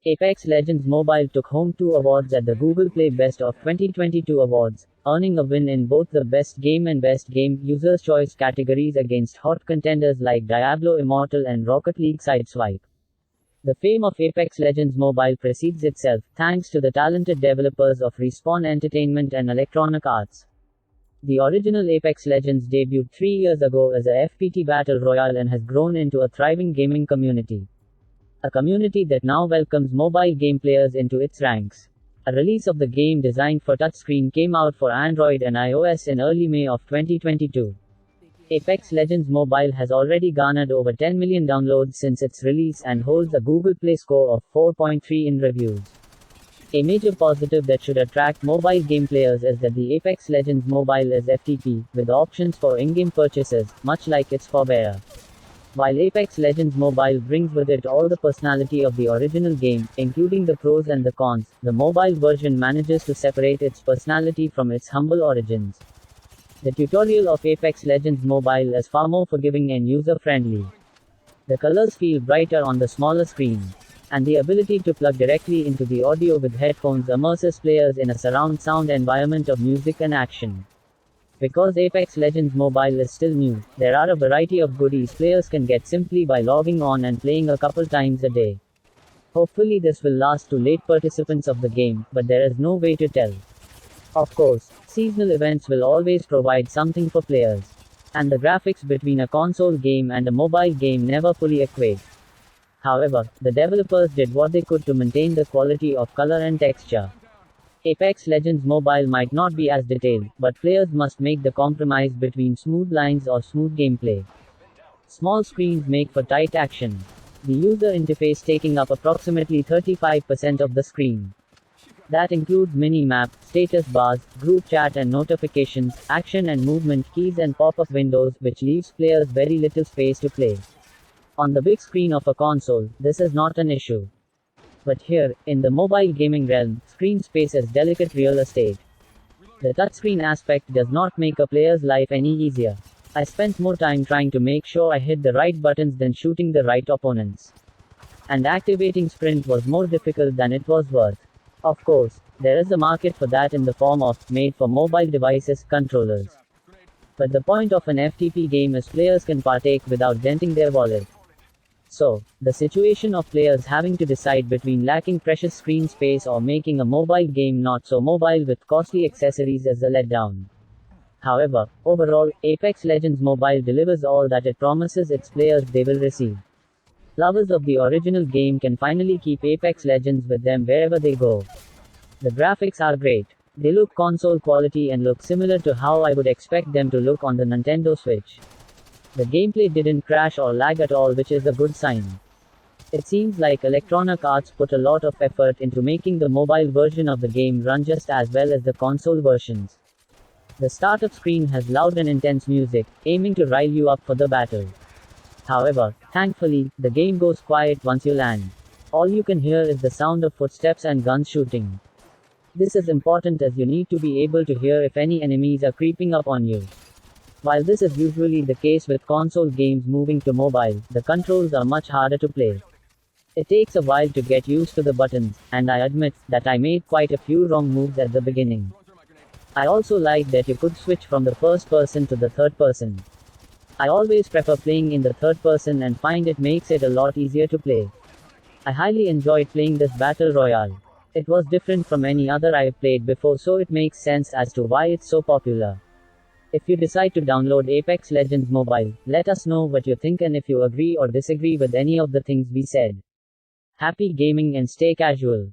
Apex Legends Mobile took home 2 awards at the Google Play Best of 2022 Awards, earning a win in both the Best Game and Best Game User's Choice categories against hot contenders like Diablo Immortal and Rocket League Sideswipe. The fame of Apex Legends Mobile precedes itself, thanks to the talented developers of Respawn Entertainment and Electronic Arts. The original Apex Legends debuted 3 years ago as a FPT Battle Royale and has grown into a thriving gaming community. A community that now welcomes mobile game players into its ranks. A release of the game designed for touchscreen came out for Android and iOS in early May of 2022. Apex Legends Mobile has already garnered over 10 million downloads since its release and holds a Google Play score of 4.3 in reviews. A major positive that should attract mobile game players is that the Apex Legends Mobile is FTP, with options for in-game purchases, much like its forebearer. While Apex Legends Mobile brings with it all the personality of the original game, including the pros and the cons, the mobile version manages to separate its personality from its humble origins. The tutorial of Apex Legends Mobile is far more forgiving and user-friendly. The colors feel brighter on the smaller screen. And the ability to plug directly into the audio with headphones immerses players in a surround sound environment of music and action. Because Apex Legends Mobile is still new, there are a variety of goodies players can get simply by logging on and playing a couple times a day. Hopefully this will last to late participants of the game, but there is no way to tell. Of course, seasonal events will always provide something for players. And the graphics between a console game and a mobile game never fully equate. However, the developers did what they could to maintain the quality of color and texture. Apex Legends Mobile might not be as detailed, but players must make the compromise between smooth lines or smooth gameplay. Small screens make for tight action. The user interface taking up approximately 35% of the screen. That includes mini-map, status bars, group chat and notifications, action and movement keys and pop-up windows, which leaves players very little space to play. On the big screen of a console, this is not an issue. But here, in the mobile gaming realm, screen space is delicate real estate. The touchscreen aspect does not make a player's life any easier. I spent more time trying to make sure I hit the right buttons than shooting the right opponents. And activating sprint was more difficult than it was worth. Of course, there is a market for that in the form of made-for-mobile devices controllers. But the point of an FTP game is players can partake without denting their wallet. So, the situation of players having to decide between lacking precious screen space or making a mobile game not so mobile with costly accessories is a letdown. However, overall, Apex Legends Mobile delivers all that it promises its players they will receive. Lovers of the original game can finally keep Apex Legends with them wherever they go. The graphics are great. They look console quality and look similar to how I would expect them to look on the Nintendo Switch. The gameplay didn't crash or lag at all, which is a good sign. It seems like Electronic Arts put a lot of effort into making the mobile version of the game run just as well as the console versions. The startup screen has loud and intense music, aiming to rile you up for the battle. However, thankfully, the game goes quiet once you land. All you can hear is the sound of footsteps and guns shooting. This is important as you need to be able to hear if any enemies are creeping up on you. While this is usually the case with console games moving to mobile, the controls are much harder to play. It takes a while to get used to the buttons, and I admit that I made quite a few wrong moves at the beginning. I also like that you could switch from the first person to the third person. I always prefer playing in the third person and find it makes it a lot easier to play. I highly enjoyed playing this battle royale. It was different from any other I've played before, so it makes sense as to why it's so popular. If you decide to download Apex Legends Mobile, let us know what you think and if you agree or disagree with any of the things we said. Happy gaming and stay casual.